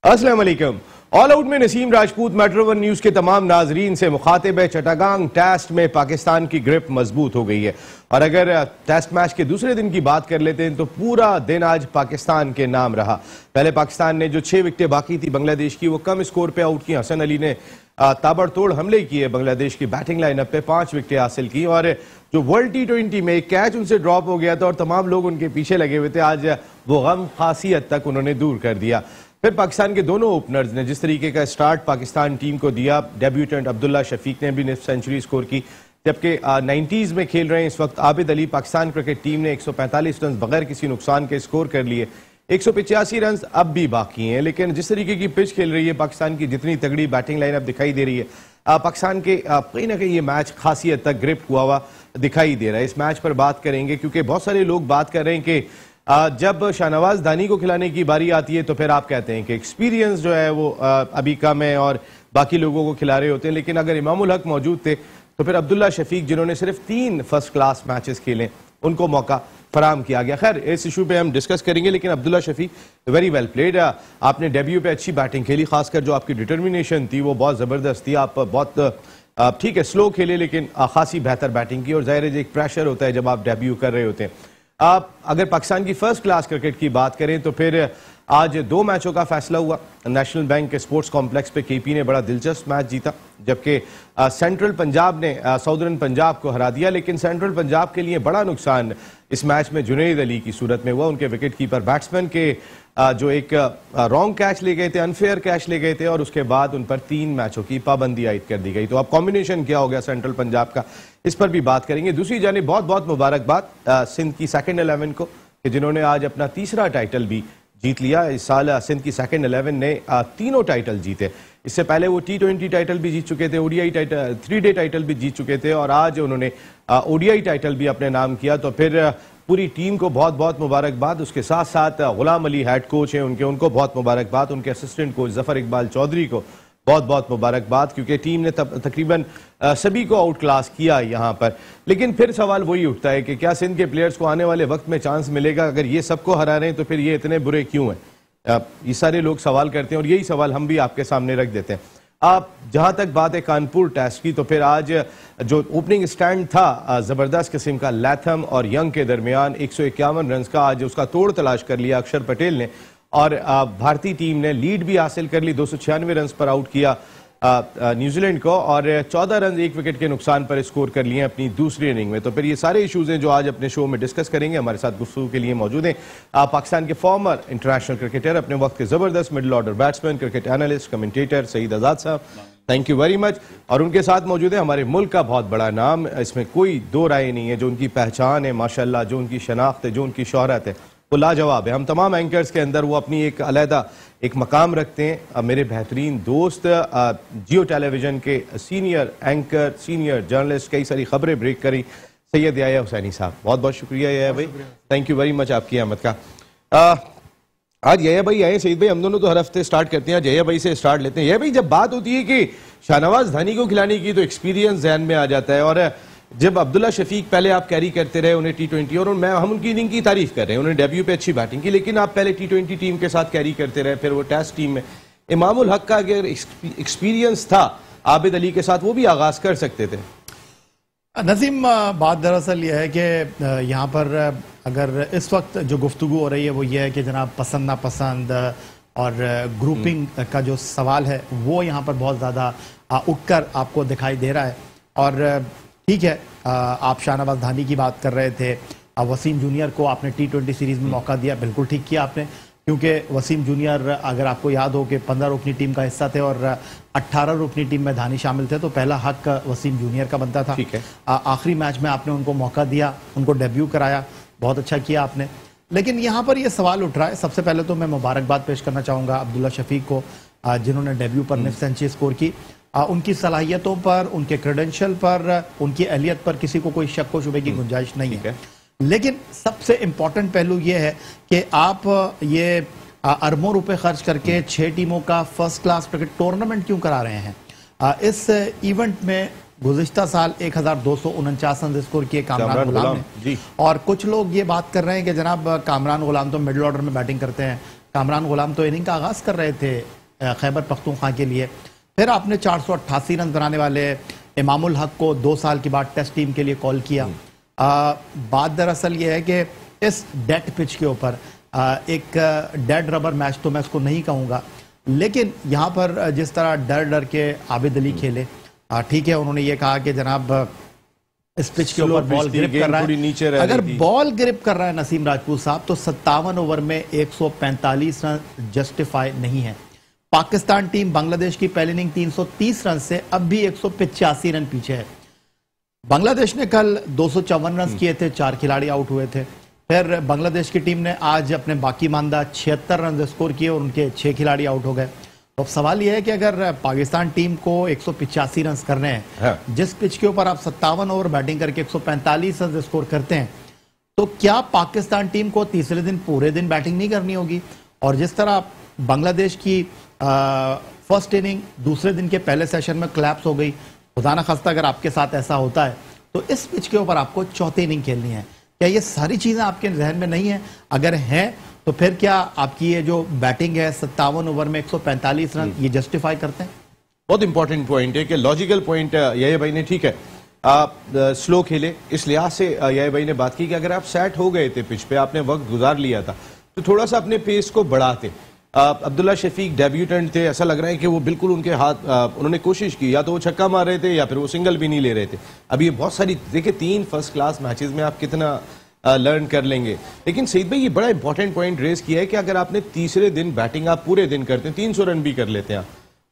अस्सलाम वालेकुम। All out में Naseem Rajput metro one news के तमाम नाजरीन से मुखातिब है। चट्टागांग टेस्ट में पाकिस्तान की ग्रिप मजबूत हो गई है और अगर टेस्ट मैच के दूसरे दिन की बात कर लेते हैं तो पूरा दिन आज पाकिस्तान के नाम रहा। पहले पाकिस्तान ने जो 6 विकेटें बाकी थी बांग्लादेश की वो कम स्कोर पे आउट की। हसन अली ने ताबड़तोड़ हमले किए, बांग्लादेश की बैटिंग लाइनअप पे 5 विकेटें हासिल की और जो वर्ल्ड T20 में एक कैच उनसे ड्रॉप हो गया था और तमाम लोग उनके पीछे लगे हुए थे, आज वो गम खासी हद तक उन्होंने दूर कर दिया। फिर पाकिस्तान के दोनों ओपनर्स ने जिस तरीके का स्टार्ट पाकिस्तान टीम को दिया, डेब्यूटेंट अब्दुल्ला शफीक ने भी निफ्ट सेंचुरी स्कोर की, जबकि 90s में खेल रहे हैं इस वक्त आबिद अली। पाकिस्तान क्रिकेट टीम ने 145 रन बगैर किसी नुकसान के स्कोर कर लिए। 185 रन अब भी बाकी हैं, लेकिन जिस तरीके की पिच खेल रही है पाकिस्तान की, जितनी तगड़ी बैटिंग लाइनअप दिखाई दे रही है, पाकिस्तान के कहीं ना कहीं ये मैच खासी हद तक ग्रिप हुआ दिखाई दे रहा है। इस मैच पर बात करेंगे क्योंकि बहुत सारे लोग बात कर रहे हैं कि जब शाहनवाज धानी को खिलाने की बारी आती है तो फिर आप कहते हैं कि एक्सपीरियंस जो है वो अभी कम है और बाकी लोगों को खिला रहे होते हैं, लेकिन अगर इमामुल हक मौजूद थे तो फिर अब्दुल्ला शफीक जिन्होंने सिर्फ 3 फर्स्ट क्लास मैचेस खेले उनको मौका फराम किया गया। खैर इस इशू पे हम डिस्कस करेंगे, लेकिन Abdullah Shafique very well played. आपने डेब्यू पे अच्छी बैटिंग खेली, खासकर जो आपकी डिटर्मिनेशन थी वो बहुत ज़बरदस्त थी। आप बहुत ठीक है स्लो खेले लेकिन खासी बेहतर बैटिंग की और ज़ाहिर है एक प्रेशर होता है जब आप डेब्यू कर रहे होते हैं। आप अगर पाकिस्तान की फर्स्ट क्लास क्रिकेट की बात करें तो फिर आज 2 मैचों का फैसला हुआ। नेशनल बैंक के स्पोर्ट्स कॉम्प्लेक्स पे केपी ने बड़ा दिलचस्प मैच जीता, जबकि सेंट्रल पंजाब ने साउदर्न पंजाब को हरा दिया। लेकिन सेंट्रल पंजाब के लिए बड़ा नुकसान इस मैच में जुनैद अली की सूरत में हुआ। उनके विकेट कीपर बैट्समैन के जो एक रॉन्ग कैच ले गए थे, अनफेयर कैच ले गए थे और उसके बाद उन पर 3 मैचों की पाबंदी आयद कर दी गई। तो अब कॉम्बिनेशन क्या हो गया सेंट्रल पंजाब का, इस पर भी बात करेंगे। दूसरी जानिब बहुत बहुत मुबारकबाद सिंध की सेकंड 11 को कि जिन्होंने आज अपना तीसरा टाइटल भी जीत लिया। इस साल सिंध की सेकंड 11 ने 3 टाइटल जीते। इससे पहले वो T20 टाइटल भी जीत चुके थे, ODI टाइटल 3-डे टाइटल भी जीत चुके थे और आज उन्होंने ODI टाइटल भी अपने नाम किया। तो फिर पूरी टीम को बहुत बहुत मुबारकबाद। उसके साथ साथ गुलाम अली हेड कोच हैं उनको बहुत मुबारकबाद। उनके असिस्टेंट कोच जफर इकबाल चौधरी को बहुत बहुत मुबारकबाद, क्योंकि टीम ने तकरीबन सभी को आउट क्लास किया यहाँ पर। लेकिन फिर सवाल वही उठता है कि क्या सिंध के प्लेयर्स को आने वाले वक्त में चांस मिलेगा? अगर ये सबको हरा रहे हैं तो फिर ये इतने बुरे क्यों हैं? ये सारे लोग सवाल करते हैं और यही सवाल हम भी आपके सामने रख देते हैं। आप जहां तक बात है कानपुर टेस्ट की, तो फिर आज जो ओपनिंग स्टैंड था जबरदस्त किस्म का लैथम और यंग के दरमियान 151 रन का, आज उसका तोड़ तलाश कर लिया अक्षर पटेल ने और भारतीय टीम ने लीड भी हासिल कर ली। 296 रन पर आउट किया न्यूजीलैंड को और 14 रन 1 विकेट के नुकसान पर स्कोर कर लिए अपनी दूसरी इनिंग में। तो फिर ये सारे इश्यूज हैं जो आज अपने शो में डिस्कस करेंगे। हमारे साथ गुफ्तगू के लिए मौजूद हैं पाकिस्तान के फॉर्मर इंटरनेशनल क्रिकेटर, अपने वक्त के जबरदस्त middle order batsman, cricket analyst, commentator Saeed Azad साहब, थैंक यू वेरी मच। और उनके साथ मौजूद है हमारे मुल्क का बहुत बड़ा नाम, इसमें कोई दो राय नहीं है, जो उनकी पहचान है माशाल्लाह, जो उनकी शनाख्त है, जो उनकी शोहरत है वो लाजवाब है। हम तमाम एंकर्स के अंदर वो अपनी एक अलहदा एक मकाम रखते हैं। मेरे बेहतरीन दोस्त जियो टेलीविजन के सीनियर एंकर, सीनियर जर्नलिस्ट, कई सारी खबरें ब्रेक करी, सैयद याया हुसैनी साहब, बहुत बहुत शुक्रिया याया भाई, थैंक यू वेरी मच आपकी आमद का। आज याया भाई आए, सईद भाई हम दोनों तो हर हफ्ते स्टार्ट करते हैं, आज याया भाई से स्टार्ट लेते हैं। याया भाई जब बात होती है कि शाहनवाज धानी को खिलाने की तो एक्सपीरियंस जहन में आ जाता है, और जब अब्दुल्ला शफीक पहले आप कैरी करते रहे उन्हें T20 और हम उनकी इनिंग की तारीफ कर रहे हैं, उन्होंने डेब्यू पे अच्छी बैटिंग की, लेकिन आप पहले T20 टीम के साथ कैरी करते रहे, फिर वो टेस्ट टीम में इमामुल हक का अगर एक्सपीरियंस था आबिद अली के साथ वो भी आगाज कर सकते थे। नसीम, बात दरअसल ये है कि यहाँ पर अगर इस वक्त जो गुफ्तगू हो रही है वो ये है कि जनाब पसंद नापसंद और ग्रुपिंग का जो सवाल है वो यहाँ पर बहुत ज़्यादा उठकर आपको दिखाई दे रहा है। और ठीक है, आप शाहनवाज धानी की बात कर रहे थे, वसीम जूनियर को आपने T20 सीरीज में मौका दिया, बिल्कुल ठीक किया आपने, क्योंकि वसीम जूनियर अगर आपको याद हो कि 15 रुकनी टीम का हिस्सा थे और 18 रुकनी टीम में धानी शामिल थे, तो पहला हक वसीम जूनियर का बनता था। आखिरी मैच में आपने उनको मौका दिया, उनको डेब्यू कराया, बहुत अच्छा किया आपने। लेकिन यहाँ पर यह सवाल उठ रहा है, सबसे पहले तो मैं मुबारकबाद पेश करना चाहूँगा अब्दुल्ला शफीक को, जिन्होंने डेब्यू पर निफ्ट सेंचुरी स्कोर की। उनकी सलाहियतों पर, उनके क्रेडेंशियल पर, उनकी अहलियत पर किसी को कोई शक व शुबे की गुंजाइश नहीं है। लेकिन सबसे इंपॉर्टेंट पहलू यह है कि आप ये अरबों रुपए खर्च करके 6 टीमों का फर्स्ट क्लास क्रिकेट टूर्नामेंट क्यों करा रहे हैं? इस इवेंट में गुज़िश्ता साल 1249 रन स्कोर किए कामरान गुलाम ने, और कुछ लोग ये बात कर रहे हैं कि जनाब कामरान गुलाम तो मिडिल ऑर्डर में बैटिंग करते हैं, कामरान गुलाम तो इनिंग का आगाज कर रहे थे खैबर पख्तूनख्वा के लिए। फिर आपने 488 रन बनाने वाले इमामुल हक को 2 साल के बाद टेस्ट टीम के लिए कॉल किया। बात दरअसल ये है कि इस डेड पिच के ऊपर एक डेड रबर मैच तो मैं उसको नहीं कहूँगा, लेकिन यहाँ पर जिस तरह डर डर के आबिद अली खेले, ठीक है, उन्होंने ये कहा कि जनाब इस पिच के ऊपर बॉल ग्रिप कर रहा है। अगर बॉल ग्रिप कर रहा है नसीम राजपूत साहब तो 57 ओवर में 145 रन जस्टिफाई नहीं है। पाकिस्तान टीम बांग्लादेश की पहली इनिंग 330 रन से अब भी 185 रन पीछे है। बांग्लादेश ने कल 254 रन किए थे, 4 खिलाड़ी आउट हुए थे। फिर बांग्लादेश की टीम ने आज अपने बाकी मानदा 76 रन स्कोर किए और उनके 6 खिलाड़ी आउट हो गए। तो अब सवाल यह है कि अगर पाकिस्तान टीम को 185 रन करने हैं, हाँ। जिस पिच के ऊपर आप 57 ओवर बैटिंग करके 145 रन स्कोर करते हैं, तो क्या पाकिस्तान टीम को तीसरे दिन पूरे दिन बैटिंग नहीं करनी होगी? और जिस तरह बांग्लादेश की फर्स्ट इनिंग दूसरे दिन के पहले सेशन में क्लैप्स हो गई, खुदा न खास्ता अगर आपके साथ ऐसा होता है तो इस पिच के ऊपर आपको चौथी इनिंग खेलनी है। क्या ये सारी चीजें आपके जहन में नहीं है? अगर हैं तो फिर क्या आपकी ये जो बैटिंग है 57 ओवर में 145 रन ये जस्टिफाई करते हैं? बहुत इंपॉर्टेंट पॉइंट है कि लॉजिकल पॉइंट ये भाई ने ठीक है आप स्लो खेले, इस लिहाज से ये भाई ने बात की कि अगर आप सेट हो गए थे पिच पे, आपने वक्त गुजार लिया था, तो थोड़ा सा अपने पेस को बढ़ाते। अब्दुल्ला शफीक डेब्यूटेंट थे, ऐसा लग रहा है कि वो बिल्कुल उनके हाथ उन्होंने कोशिश की, या तो वो छक्का मार रहे थे या फिर वो सिंगल भी नहीं ले रहे थे। अब ये बहुत सारी देखिए 3 फर्स्ट क्लास मैचेस में आप कितना लर्न कर लेंगे। लेकिन सईद भाई ये बड़ा इंपॉर्टेंट पॉइंट रेज किया है कि अगर आपने तीसरे दिन बैटिंग आप पूरे दिन करते हैं, 300 रन भी कर लेते हैं,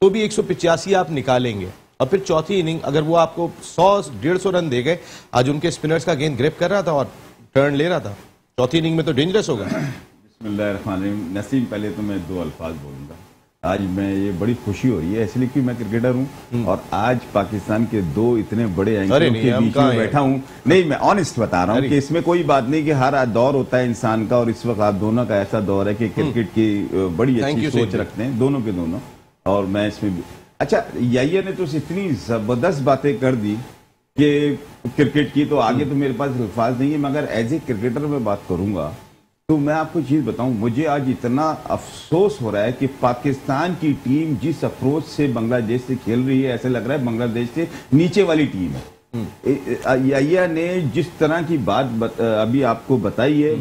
तो भी 185 आप निकालेंगे। और फिर चौथी इनिंग अगर वो आपको 100-150 रन दे गए, आज उनके स्पिनर्स का गेंद ग्रिप कर रहा था और टर्न ले रहा था, चौथी इनिंग में तो डेंजरस होगा। बिस्मिल्लाहिर्रहमानिर्रहीम। नसीम, पहले तो मैं 2 अल्फाज बोलूंगा। आज मैं ये बड़ी खुशी हो रही है इसलिए कि मैं क्रिकेटर हूँ और आज पाकिस्तान के 2 इतने बड़े एंकरों के बीच में बैठा हूँ। नहीं, मैं ऑनेस्ट बता रहा हूँ कि इसमें कोई बात नहीं कि हर दौर होता है इंसान का, और इस वक्त आप दोनों का ऐसा दौर है कि क्रिकेट की बड़ी अच्छी सोच रखते हैं दोनों के दोनों, और मैं इसमें भी। अच्छा, याहिया ने तो इतनी जबरदस्त बातें कर दी कि क्रिकेट की, तो आगे तो मेरे पास अल्फाज नहीं है, मगर एज ए क्रिकेटर मैं बात करूंगा तो मैं आपको चीज बताऊं, मुझे आज इतना अफसोस हो रहा है कि पाकिस्तान की टीम जिस अप्रोच से बांग्लादेश से खेल रही है, ऐसे लग रहा है बांग्लादेश से नीचे वाली टीम है। याहिया ने जिस तरह की बात अभी आपको बताई है,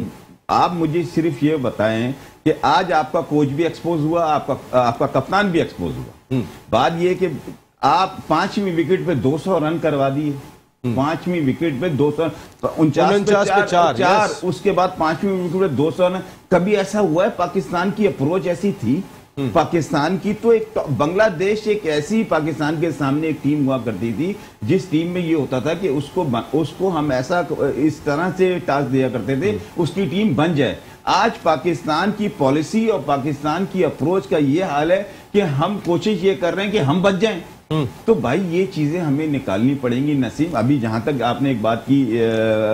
आप मुझे सिर्फ ये बताएं कि आज आपका कोच भी एक्सपोज हुआ, आपका कप्तान भी एक्सपोज हुआ। बात ये कि आप 5वीं विकेट पे 200 रन करवा दिए, 5वीं विकेट पे 249 पे 4, उसके बाद 5वीं विकेट पे 200 रन। कभी ऐसा हुआ है? पाकिस्तान की अप्रोच ऐसी थी पाकिस्तान की, तो एक बांग्लादेश एक ऐसी पाकिस्तान के सामने एक टीम हुआ करती थी जिस टीम में ये होता था कि उसको हम ऐसा इस तरह से टास्क दिया करते थे उसकी टीम बन जाए। आज पाकिस्तान की पॉलिसी और पाकिस्तान की अप्रोच का ये हाल है कि हम कोशिश ये कर रहे हैं कि हम बच जाएं। तो भाई ये चीजें हमें निकालनी पड़ेंगी। नसीम, अभी जहां तक आपने एक बात की,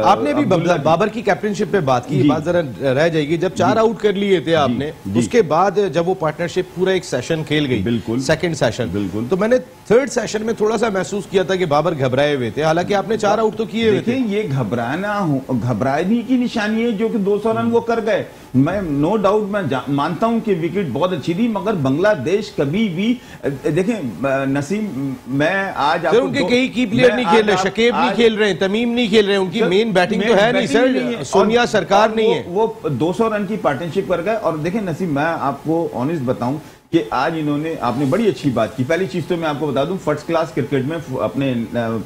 आपने भी बाबर की कैप्टनशिप पे बात की, बात जरा रह जाएगी। जब 4 आउट कर लिए थे आपने, उसके बाद जब वो पार्टनरशिप पूरा एक सेशन खेल गई, बिल्कुल सेकंड सेशन, बिल्कुल, तो मैंने थर्ड सेशन में थोड़ा सा महसूस किया था कि बाबर घबराए हुए थे, हालांकि आपने 4 आउट तो किए हुए थे। ये घबराने की निशानी है जो कि 200 रन वो कर गए। मैं नो डाउट मैं मानता हूं कि विकेट बहुत अच्छी थी, मगर बांग्लादेश कभी भी देखें नसीम, मैं आज आपको उनके कई की प्लेयर नहीं खेल रहे, शकीब नहीं खेल रहे, तमीम नहीं खेल रहे, उनकी मेन बैटिंग तो है नहीं सर, सोनिया सरकार नहीं है, वो 200 रन की पार्टनरशिप कर गए। और देखें नसीम, मैं आपको ऑनेस्ट बताऊं कि आज इन्होंने, आपने बड़ी अच्छी बात की। पहली चीज तो मैं आपको बता दूं, फर्स्ट क्लास क्रिकेट में अपने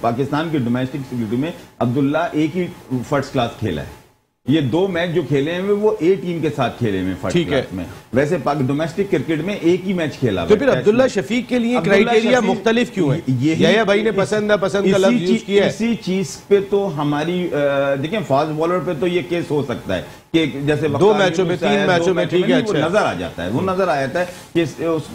पाकिस्तान के डोमेस्टिक क्रिकेट में अब्दुल्ला एक ही फर्स्ट क्लास खेला है। ये 2 मैच जो खेले हैं वो ए टीम के साथ खेले हैं फर्स्ट क्लास में। वैसे डोमेस्टिक क्रिकेट में एक ही मैच खेला। तो फिर अब्दुल्ला शफीक के लिए क्राइटेरिया मुख्तलिफ क्यों है? ये भाई ने पसंद का लफ्ज यूज किया है। इसी चीज पे तो हमारी देखें, फास्ट बॉलर पे तो ये केस हो सकता है कि जैसे 2 मैचों में 3 मैचों में ठीक है, अच्छा नजर आ जाता है, वो नजर आ जाता है कि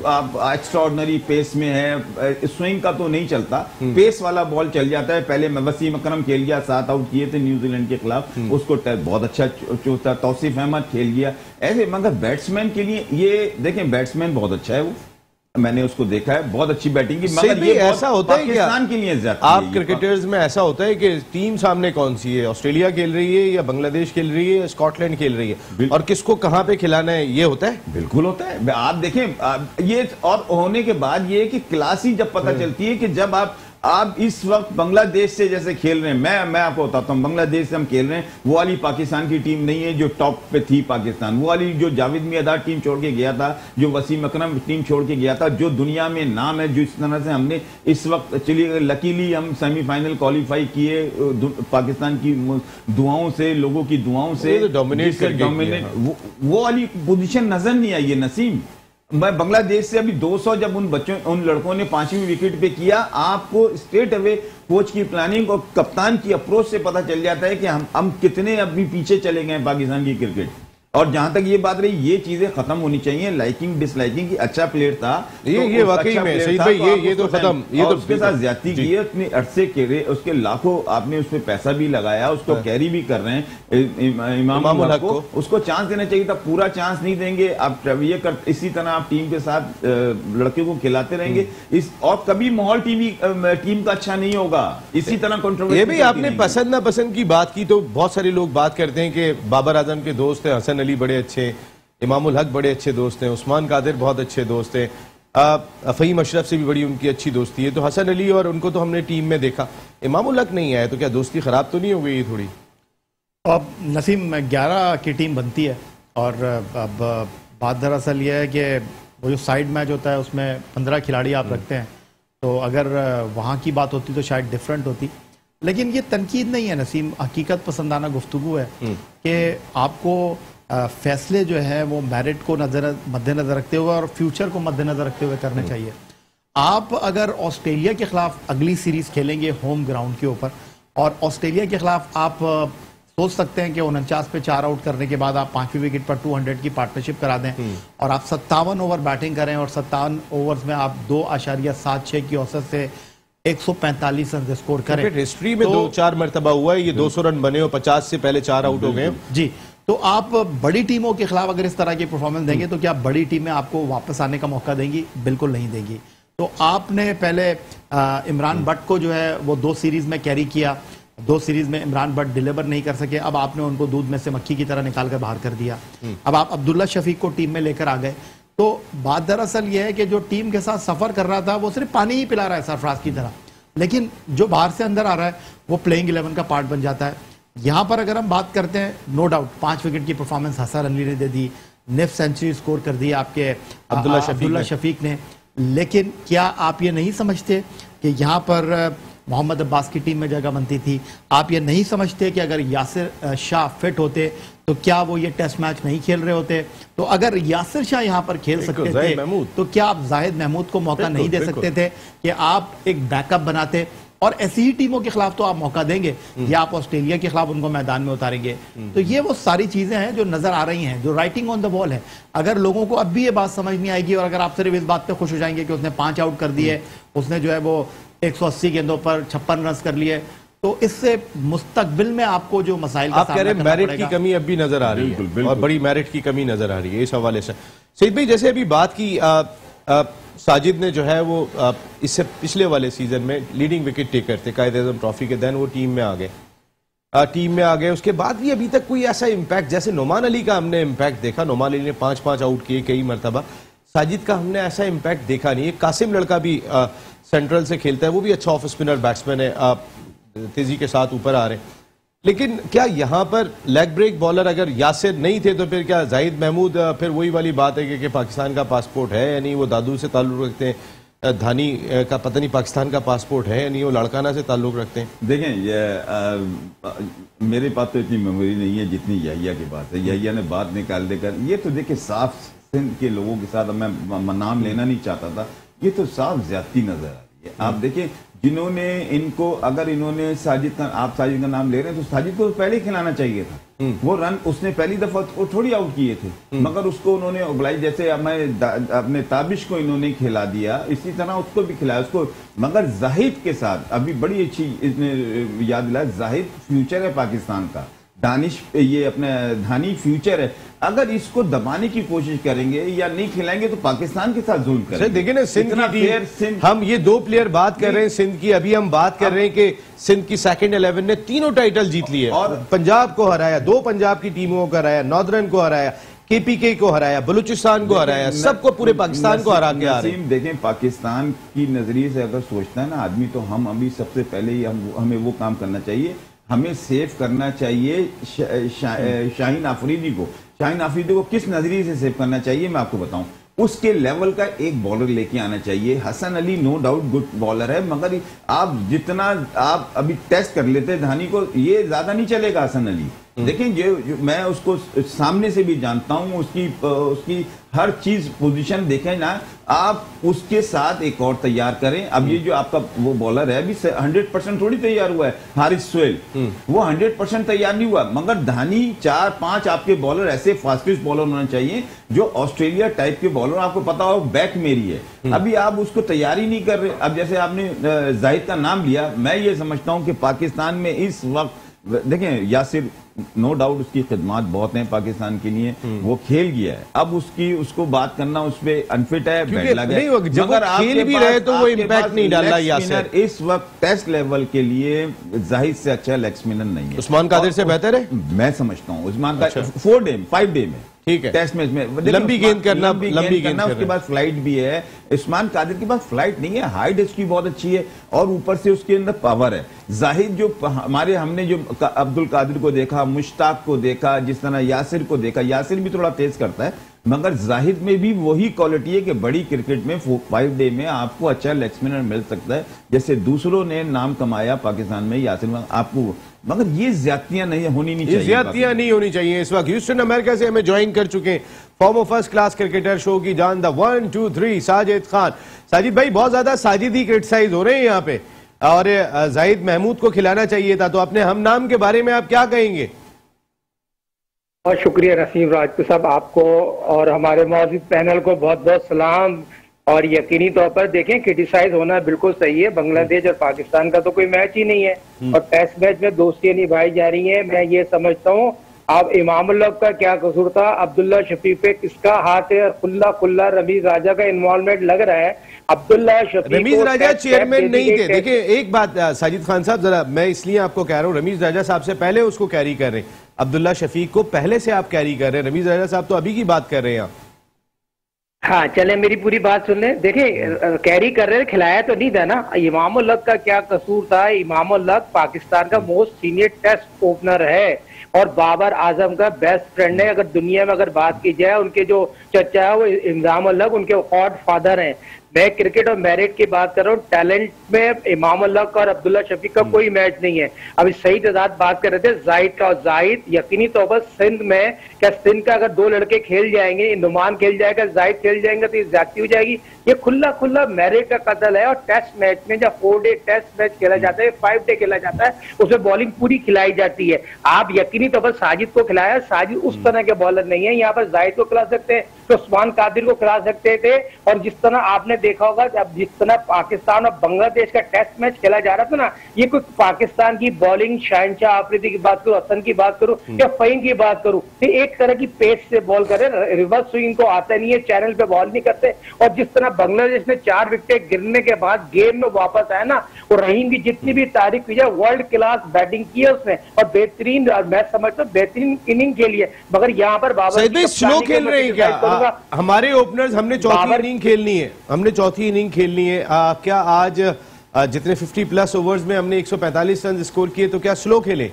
आप एक्स्ट्राऑर्डिनरी पेस में है, स्विंग का तो नहीं चलता, पेस वाला बॉल चल जाता है। पहले वसीम अकरम खेल गया, 7 आउट किए थे न्यूजीलैंड के खिलाफ, उसको बहुत अच्छा चोता, तौसीफ अहमद खेल गया ऐसे। मगर बैट्समैन के लिए ये देखें, बैट्समैन बहुत अच्छा है वो, मैंने उसको देखा है, बहुत अच्छी बैटिंग की, मगर ये ऐसा होता है क्या पाकिस्तान के लिए आप क्रिकेटर्स में ऐसा होता है कि टीम सामने कौन सी है, ऑस्ट्रेलिया खेल रही है या बांग्लादेश खेल रही है या स्कॉटलैंड खेल रही है, और किसको कहां पे खिलाना है, ये होता है? बिल्कुल होता है। आप देखें ये, और होने के बाद ये कि क्लास ही जब पता चलती है कि जब आप इस वक्त बांग्लादेश से जैसे खेल रहे हैं, मैं आपको बताता हूं, बांग्लादेश से हम खेल रहे हैं, वो वाली पाकिस्तान की टीम नहीं है जो टॉप पे थी पाकिस्तान, वो वाली जो जावेद मियादाद टीम छोड़ के गया था, जो वसीम अकरम टीम छोड़ के गया था, जो दुनिया में नाम है, जो इस तरह से हमने इस वक्त, चलिए लकीली हम सेमीफाइनल क्वालिफाई किए पाकिस्तान की दुआओं से, लोगों की दुआओं से, डोमिनेट वो वाली पोजीशन नजर नहीं आई है नसीम। मैं बांग्लादेश से अभी 200 जब उन लड़कों ने 5वीं विकेट पे किया, आपको स्ट्रेट अवे कोच की प्लानिंग और कप्तान की अप्रोच से पता चल जाता है कि हम कितने अभी पीछे चले गए पाकिस्तान की क्रिकेट। और जहां तक ये बात रही, ये चीजें खत्म होनी चाहिए, लाइकिंग डिसलाइकिंग की। अच्छा प्लेयर था, ये वाकई में सही भाई, ये तो खत्म, ये तो उसके साथ ज्यादती की है, उतने अरसे के उसके लाखों आपने उसमें पैसा भी लगाया, उसको कैरी भी कर रहे हैं इमामुल हक को, उसको चांस देना चाहिए था, पूरा चांस नहीं देंगे आप, ये इसी तरह आप टीम के साथ लड़के को खिलाते रहेंगे और कभी माहौल टीम का अच्छा नहीं होगा। इसी तरह कंट्रोवर्सी, ये भी आपने पसंद ना पसंद की बात की, तो बहुत सारे लोग बात करते हैं कि बाबर आजम के दोस्त हैं, हसन अली बड़े अच्छे, इमामुल हक बड़े अच्छे दोस्त हैं, उस्मान कादिर बहुत अच्छे दोस्त हैं, फहीम अशरफ से भी बड़ी उनकी अच्छी दोस्ती है, तो हसन अली और उनको तो हमने टीम में देखा, इमामुल हक नहीं आया, तो क्या दोस्ती खराब तो नहीं हो गई थोड़ी? अब नसीम 11 की टीम बनती है, और अब बात दरअसल ये है कि वो जो साइड मैच होता है उसमें 15 खिलाड़ी आप रखते हैं, तो अगर वहाँ की बात होती तो शायद डिफरेंट होती, लेकिन ये तनकीद नहीं है नसीम, हकीकत पसंदाना गुफ्तगू है कि आपको फैसले जो है वो मेरिट को मद्देनजर रखते हुए और फ्यूचर को मद्देनजर रखते हुए करने चाहिए। आप अगर ऑस्ट्रेलिया के खिलाफ अगली सीरीज खेलेंगे होम ग्राउंड के ऊपर, और ऑस्ट्रेलिया के खिलाफ आप सोच सकते हैं कि 49 पे 4 आउट करने के बाद आप 5वीं विकेट पर 200 की पार्टनरशिप करा दें, और आप 57 ओवर बैटिंग करें और 57 ओवर्स में आप 2.76 की औसत से 145 रन स्कोर करें। हिस्ट्री में 2-4 मरतबा हुआ है ये, 200 रन बने हो, 50 से पहले 4 आउट हो गए जी। तो आप बड़ी टीमों के खिलाफ अगर इस तरह की परफॉर्मेंस देंगे तो क्या बड़ी टीमें आपको वापस आने का मौका देंगी? बिल्कुल नहीं देंगी। तो आपने पहले इमरान भट्ट को जो है वो 2 सीरीज में कैरी किया, 2 सीरीज में इमरान भट्ट डिलीवर नहीं कर सके, अब आपने उनको दूध में से मक्खी की तरह निकाल कर बाहर कर दिया। अब आप अब्दुल्ला शफीक को टीम में लेकर आ गए, तो बात दरअसल ये है कि जो टीम के साथ सफर कर रहा था वो सिर्फ पानी ही पिला रहा है सरफराज की तरह, लेकिन जो बाहर से अंदर आ रहा है वो प्लेइंग 11 का पार्ट बन जाता है। यहां पर अगर हम बात करते हैं, नो डाउट 5 विकेट की परफॉर्मेंस हसन अली ने दे दी, निफ सेंचुरी स्कोर कर दी आपके अब्दुल्ला शफीक ने, लेकिन क्या आप ये नहीं समझते कि यहां पर मोहम्मद अब्बास की टीम में जगह बनती थी? आप ये नहीं समझते कि अगर यासिर शाह फिट होते तो क्या वो ये टेस्ट मैच नहीं खेल रहे होते? तो अगर यासिर शाह यहां पर खेल सकते थे तो क्या आप जाहिद महमूद को मौका नहीं दे सकते थे कि आप एक बैकअप बनाते? और ऐसी ही टीमों के खिलाफ तो आप मौका देंगे, या आप ऑस्ट्रेलिया के खिलाफ उनको मैदान में उतारेंगे? तो ये वो सारी चीजें हैं जो नजर आ रही हैं, जो राइटिंग ऑन द वॉल है। अगर लोगों को अब भी ये बात समझ नहीं आएगी और अगर आप सिर्फ इस बात पे खुश हो जाएंगे कि उसने 5 आउट कर दिए, उसने जो है वो 180 गेंदों पर 56 रन कर लिए, तो इससे मुस्तकबिल में आपको जो मसाइल आप कह रहे हैं मेरिट की कमी अब भी नजर आ रही है, और बड़ी मेरिट की कमी नजर आ रही है इस हवाले से। सईद भाई, जैसे अभी बात की साजिद ने जो है वो इससे पिछले वाले सीजन में लीडिंग विकेट टेकर थे कायद-ए-आज़म ट्रॉफी के, देन वो टीम में आ गए। उसके बाद भी अभी तक कोई ऐसा इम्पैक्ट, जैसे नोमान अली का हमने इम्पैक्ट देखा, नोमान अली ने 5-5 आउट किए कई मरतबा, साजिद का हमने ऐसा इम्पैक्ट देखा नहीं। एक कासिम लड़का भी सेंट्रल से खेलता है, वो भी अच्छा ऑफ स्पिनर बैट्समैन है, तेजी के साथ ऊपर आ रहे हैं, लेकिन क्या यहाँ पर लेग ब्रेक बॉलर अगर यासिर नहीं थे तो फिर क्या जाहिद महमूद, फिर वही वाली बात है कि पाकिस्तान का पासपोर्ट है या नहीं, वो दादू से ताल्लुक रखते हैं, धानी का पता नहीं पाकिस्तान का पासपोर्ट है या नहीं, वो लड़काना से ताल्लुक रखते हैं? देखें, ये मेरे पास तो इतनी मेमोरी नहीं है जितनी याहिया की बात है। याहिया ने बात निकाल देकर, ये तो देखिए साफ सिंध के लोगों के साथ, मैं नाम लेना नहीं चाहता था, ये तो साफ ज्यादती नजर आ रही है। आप देखिए, जिन्होंने इनको, अगर इन्होंने साजिद का नाम ले रहे हैं तो साजिद को पहले खिलाना चाहिए था। वो रन उसने पहली दफा थोड़ी आउट किए थे, मगर उसको उन्होंने उगलाई, जैसे अपने ताबिश को इन्होंने खिला दिया, इसी तरह उसको भी खिलाया उसको। मगर जाहिद के साथ अभी बड़ी अच्छी इसने याद दिलाया, जाहिद फ्यूचर है पाकिस्तान का। दानिश ये अपने धानी फ्यूचर है, अगर इसको दबाने की कोशिश करेंगे या नहीं खिलाएंगे तो पाकिस्तान के साथ जुल्म करेंगे। देखिए ना सिंध की टीम, हम ये दो प्लेयर बात कर रहे हैं सिंध की, अभी हम बात कर रहे हैं कि सिंध की सेकंड 11 ने तीनों टाइटल जीत लिए और पंजाब को हराया, दो पंजाब की टीमों को हराया, नॉर्दर्न को हराया, केपीके को हराया, बलूचिस्तान को हराया, सबको पूरे पाकिस्तान को हरा के आ रहे हैं। देखें पाकिस्तान की नजरिए से अगर सोचता है ना आदमी, तो हम अभी सबसे पहले ही हमें वो काम करना चाहिए, हमें सेव करना चाहिए शाहीन आफरीदी को। शाहीन आफरीदी को किस नजरिए से सेव करना चाहिए मैं आपको बताऊं, उसके लेवल का एक बॉलर लेके आना चाहिए। Hasan Ali no doubt good bowler है, मगर आप जितना आप अभी टेस्ट कर लेते हैं धानी को, ये ज्यादा नहीं चलेगा हसन अली। देखें जो मैं उसको सामने से भी जानता हूं, उसकी हर चीज पोजीशन देखें ना आप, उसके साथ एक और तैयार करें। अब ये जो आपका वो बॉलर है अभी 100% थोड़ी तैयार हुआ है, हारिस सोहेल, वो 100% तैयार नहीं हुआ, मगर धानी 4-5 आपके बॉलर ऐसे फास्टेस्ट बॉलर होना चाहिए जो ऑस्ट्रेलिया टाइप के बॉलर, आपको पता हो बैक मेरी है, अभी आप उसको तैयार ही नहीं कर रहे। अब जैसे आपने जाहिद का नाम लिया, मैं ये समझता हूं कि पाकिस्तान में इस वक्त देखें यासिर नो डाउट उसकी खिदमत बहुत हैं पाकिस्तान के लिए, वो खेल गया है, अब उसको बात करना उस पर अनफिट है, बैड लग है, मगर खेल भी रहे तो वो इम्पैक्ट नहीं डाल रहा यासिर। इस वक्त टेस्ट लेवल के लिए जाहिद से अच्छा लेग स्पिनर नहीं है। उस्मान कादिर से बेहतर है मैं समझता हूँ। उस्मान का 5 डे में ठीक है, टेस्ट मैच में लंबी गेंद करना, उसके बाद फ्लाइट भी है। उस्मान कादिर के पास फ्लाइट नहीं है, हाइट उसकी बहुत अच्छी है और ऊपर से उसके अंदर पावर है। जाहिद जो हमने जो अब्दुल कादिर को देखा, मुश्ताक को देखा, जिस तरह यासिर को देखा, यासिर भी थोड़ा तेज करता है, मगर जाहिद में भी वही क्वालिटी है कि बड़ी क्रिकेट में 5 डे में आपको अच्छा लेग स्पिनर मिल सकता है, जैसे दूसरों ने नाम कमाया पाकिस्तान में यासिर में आपको, मगर ये ज्यादतियां नहीं होनी नहीं चाहिए, ज्यादतियां नहीं होनी चाहिए। इस वक्त ह्यूस्टन अमेरिका से हमें ज्वाइन कर चुके हैं farmer first class cricketer, show की जान द 1 2 3 साजिद खान। साजिद भाई बहुत ज्यादा साजिद ही क्रिटिसाइज हो रहे हैं यहाँ पे, और जाहिद महमूद को खिलाना चाहिए था, तो अपने हम नाम के बारे में आप क्या कहेंगे? बहुत शुक्रिया नसीम राजपूत साहब, आपको और हमारे मौजूद पैनल को बहुत बहुत सलाम। और यकीनी तौर पर देखें क्रिटिसाइज होना बिल्कुल सही है, बांग्लादेश और पाकिस्तान का तो कोई मैच ही नहीं है और टेस्ट मैच में दोस्तियां निभाई जा रही हैं। मैं ये समझता हूँ अब इमामुल्लाह का क्या कसूर था, अब्दुल्ला शफीक पे किसका हाथ है, और खुल्ला रमीज राजा का इन्वॉल्वमेंट लग रहा है। अब्दुल्ला शफीक, रमीज राजा चेयरमैन नहीं थे। देखिए एक बात साजिद खान साहब, जरा मैं इसलिए आपको कह रहा हूँ, रमीज राजा साहब से पहले उसको कैरी कर रहे हैं, अब्दुल्ला शफीक को पहले से आप कैरी कर रहे हैं, रमीज राजा साहब तो अभी की बात कर रहे हैं आप। हाँ चले मेरी पूरी बात सुन ले। देखिए कैरी कर रहे, खिलाया तो नहीं था ना। इमामुल हक का क्या कसूर था? इमामुल हक पाकिस्तान का मोस्ट सीनियर टेस्ट ओपनर है और बाबर आजम का बेस्ट फ्रेंड है। अगर दुनिया में अगर बात की जाए, उनके जो चचा है वो इमामुल हक उनके गॉड फादर हैं। मैं क्रिकेट और मेरिट की बात कर रहा हूँ, टैलेंट में इमामुल हक और अब्दुल्ला शफीक का कोई मैच नहीं है। अभी सही तादाद बात कर रहे थे जाहिद का, और जाहिद यकीनी तौर पर सिंध में, क्या सिंध का अगर 2 लड़के खेल जाएंगे, नुमान खेल जाएगा, जाहिद खेल जाएंगे, तो ये ज्यादती हो जाएगी। ये खुला मेरिट का कत्ल है। और टेस्ट मैच में जब 4 डे टेस्ट मैच खेला जाता है, 5 डे खेला जाता है, उसमें बॉलिंग पूरी खिलाई जाती है। आप यकीनी तौर पर साजिद को खिलाया, साजिद उस तरह के बॉलर नहीं है। यहाँ पर जाहिद को खिला सकते हैं तो उस्मान कादिर को खिला सकते थे। और जिस तरह आपने देखा होगा अब जिस तरह पाकिस्तान और बांग्लादेश का टेस्ट मैच खेला जा रहा था ना, ये कोई पाकिस्तान की बॉलिंग, शाहनशाह आफरीदी की बात करूं, हसन की बात करूं या फहीम की बात करूं, तो एक तरह की पेस से बॉल करे, रिवर्स स्विंग को आता नहीं है, चैनल पे बॉल नहीं करते। और जिस तरह बांग्लादेश ने 4 विकेट गिरने के बाद गेम में वापस आया ना, और रहीम की जितनी भी तारीफ की जाए, वर्ल्ड क्लास बैटिंग की है उसने और बेहतरीन, मैं समझता हूँ बेहतरीन इनिंग खेली है। मगर यहाँ पर बाबर स्लो खेल रहे हैं क्या हमारे ओपनर्स? हमने चौथी इनिंग खेलनी है, हमने चौथी इनिंग खेलनी है। क्या आज जितने 50+ ओवर्स में हमने 145 रन स्कोर किए, तो क्या स्लो खेले?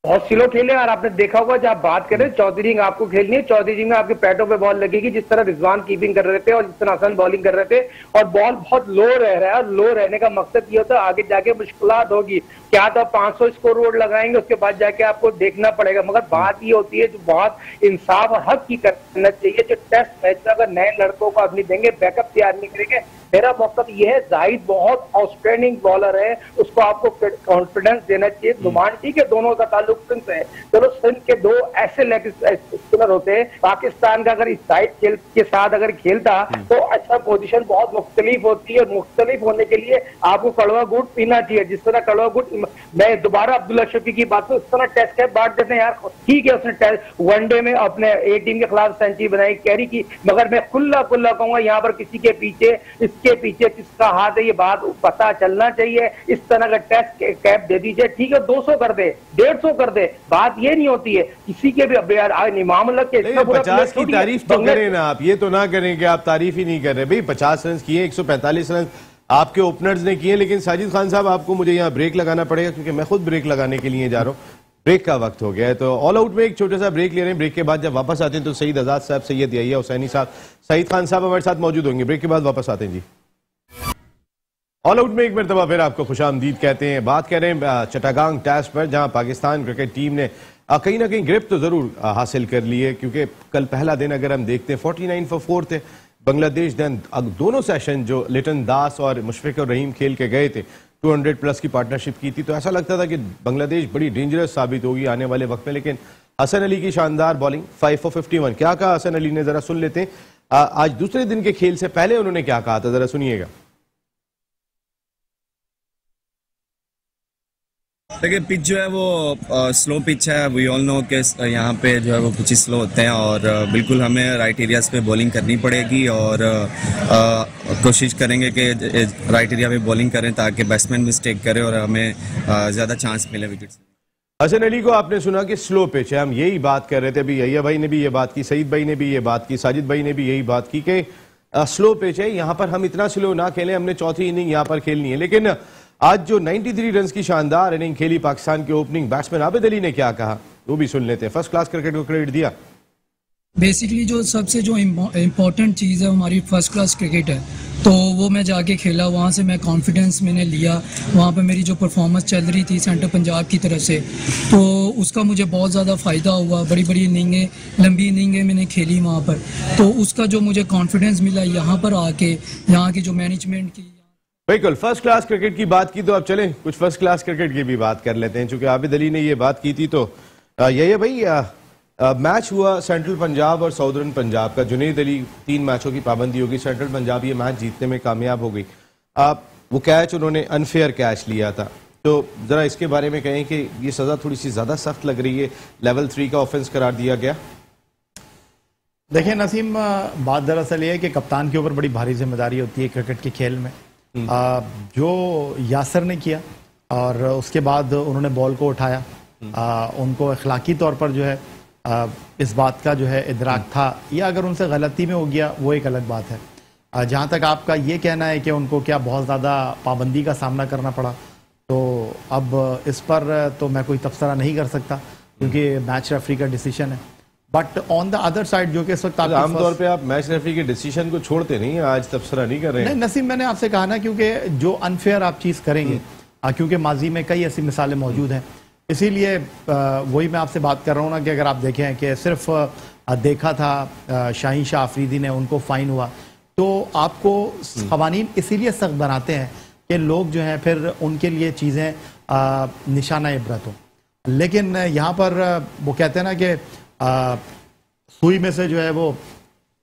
बहुत स्लो खेले। और आपने देखा होगा जब आप बात करें, चौथी इनिंग आपको खेलनी है, चौथी इनिंग में आपके पैटों पे बॉल लगेगी, जिस तरह रिजवान कीपिंग कर रहे थे और जिस तरह हसन बॉलिंग कर रहे थे, और बॉल बहुत लो रह रहा है। और लो रहने का मकसद ये होता है आगे जाके मुश्किलात होगी। क्या तो 500 स्कोर रोड लगाएंगे, उसके बाद जाके आपको देखना पड़ेगा। मगर बात ये होती है जो बहुत इंसाफ और हक की करना चाहिए, जो टेस्ट मैच में अगर नए लड़कों को अपनी देंगे, बैकअप तैयार नहीं करेंगे। मेरा मकसद ये है, जाहिद बहुत आउटस्टैंडिंग बॉलर है, उसको आपको कॉन्फिडेंस देना चाहिए। नुमान ठीक है, दोनों का ताल्लुक सिंध से है, चलो सिंध के 2 ऐसे स्पिनर होते, पाकिस्तान का अगर इस साइड खेल के साथ अगर खेलता तो अच्छा पोजीशन बहुत मुख्तलिफ होती है। मुख्तलिफ होने के लिए आपको कड़वा गुड़ पीना चाहिए। जिस तरह कड़वा गुड़, मैं दोबारा अब्दुल्ला शफी की बात उस तरह टेस्ट कैप बांट देते हैं यार। ठीक है, उसने वनडे में अपने ए टीम के खिलाफ सेंचुरी बनाई, कैरी की, मगर मैं खुला कहूंगा यहाँ पर किसी के पीछे, इसके पीछे किसका हाथ है ये बात पता चलना चाहिए। इस तरह का टेस्ट कैप दे दीजिए, ठीक है, 200 कर दे, 150 कर दे, बात ये नहीं होती है किसी के भी। मामला के 50 की तारीफ तो करें ना आप, ये तो ना करें कि आप तारीफ ही नहीं कर रहे। भाई 50 रन किए, 145 रन आपके ओपनर्स ने किए। लेकिन साजिद खान साहब, आपको मुझे यहाँ ब्रेक लगाना पड़ेगा क्योंकि मैं खुद ब्रेक लगाने के लिए जा रहा हूँ। ब्रेक का वक्त हो गया है, तो ऑल आउट में एक छोटा सा ब्रेक ले रहे हैं। ब्रेक के बाद जब वापस आते हैं तो सईद आजाद साहब, सैयद याहिया हुसैनी साहब, सईद खान साहब हमारे साथ मौजूद होंगे। ब्रेक के बाद वापस आते हैं जी। ऑल आउट में एक मरतबा फिर आपको खुशामदीद कहते हैं। बात कर रहे हैं चटागांग टेस्ट पर, जहां पाकिस्तान क्रिकेट टीम ने कहीं ना कहीं ग्रिप तो जरूर हासिल कर ली है, क्योंकि कल पहला दिन अगर हम देखते हैं 49 for 4 थे बांग्लादेश। देन दोनों सेशन जो लिटन दास और मुशफिक और रहीम खेल के गए थे, 200 प्लस की पार्टनरशिप की थी, तो ऐसा लगता था कि बांग्लादेश बड़ी डेंजरस साबित होगी आने वाले वक्त में। लेकिन हसन अली की शानदार बॉलिंग, 5 for 51। क्या कहा हसन अली ने, जरा सुन लेते हैं। आज दूसरे दिन के खेल से पहले उन्होंने क्या कहा था, जरा सुनिएगा। देखिए, पिच जो है वो स्लो पिच है। वी ऑल नो कि यहाँ पे जो है वो पिच स्लो होते हैं और बिल्कुल हमें राइट एरियाज पे बॉलिंग करनी पड़ेगी और कोशिश करेंगे कि राइट एरिया पे बॉलिंग करें ताकि बैट्समैन मिस्टेक करे और हमें ज़्यादा चांस मिले विकेट से। हसन अली को आपने सुना कि स्लो पिच है, हम यही बात कर रहे थे। अभी याहिया भाई ने भी ये बात की, सईद भाई ने भी ये बात की, साजिद भाई ने भी यही बात की कि स्लो पिच है, यहाँ पर हम इतना स्लो ना खेलें, हमने चौथी इनिंग यहाँ पर खेलनी है। लेकिन आज जो 93 रन की शानदार इनिंग खेली पाकिस्तान के ओपनिंग बैट्समैन आबिद अली ने क्या कहा, वो भी सुन लेते हैं। फर्स्ट क्लास क्रिकेट को क्रेडिट दिया। बेसिकली जो सबसे जो इम्पोर्टेंट चीज़ है हमारी फर्स्ट क्लास क्रिकेट है, तो वो मैं जाके खेला, वहाँ से मैं कॉन्फिडेंस मैंने लिया। वहाँ पे मेरी जो परफॉर्मेंस चल रही थी सेंटर पंजाब की तरफ से, तो उसका मुझे बहुत ज़्यादा फ़ायदा हुआ। बड़ी बड़ी इनिंगें, लंबी इनिंगें मैंने खेली वहाँ पर, तो उसका जो मुझे कॉन्फिडेंस मिला यहाँ पर आके, यहाँ की जो मैनेजमेंट की। बिल्कुल, फर्स्ट क्लास क्रिकेट की बात की तो अब चलें कुछ फर्स्ट क्लास क्रिकेट की भी बात कर लेते हैं। चूंकि आबिद अली ने ये बात की थी, तो ये भाई मैच हुआ सेंट्रल पंजाब और साउदर्न पंजाब का। जुनैद अली 3 मैचों की पाबंदी होगी, सेंट्रल पंजाब ये मैच जीतने में कामयाब हो गई। वो कैच उन्होंने अनफेयर कैच लिया था, तो जरा इसके बारे में कहें कि ये सजा थोड़ी सी ज्यादा सख्त लग रही है, लेवल 3 का ऑफेंस करार दिया गया। देखिए नसीम, बात दरअसल ये है कि कप्तान के ऊपर बड़ी भारी जिम्मेदारी होती है क्रिकेट के खेल में। जो यासर ने किया और उसके बाद उन्होंने बॉल को उठाया, उनको अखलाकी तौर पर जो है इस बात का जो है इदराक था, या अगर उनसे गलती में हो गया वो एक अलग बात है। जहाँ तक आपका ये कहना है कि उनको क्या बहुत ज़्यादा पाबंदी का सामना करना पड़ा, तो अब इस पर तो मैं कोई तबसरा नहीं कर सकता क्योंकि मैच रेफरी का डिसीजन है। But on the other side, जो कि इस वक्त आमतौर पे आप मैच रेफरी के डिसीजन को छोड़ते नहीं, आज तबसरा नहीं कर रहे हैं। नहीं नसीम, मैंने आपसे कहा ना, क्योंकि जो अनफेयर आप चीज़ करेंगे, क्योंकि माजी में कई ऐसी मिसालें मौजूद हैं, इसीलिए वही मैं आपसे बात कर रहा हूँ ना कि अगर आप देखें कि सिर्फ देखा था शाहीन शाह अफरीदी ने, उनको फाइन हुआ, तो आपको क़वानीन इसीलिए सख्त बनाते हैं कि लोग जो हैं फिर उनके लिए चीज़ें निशाना इबरत हो। लेकिन यहाँ पर वो कहते हैं ना कि सुई में से जो है वो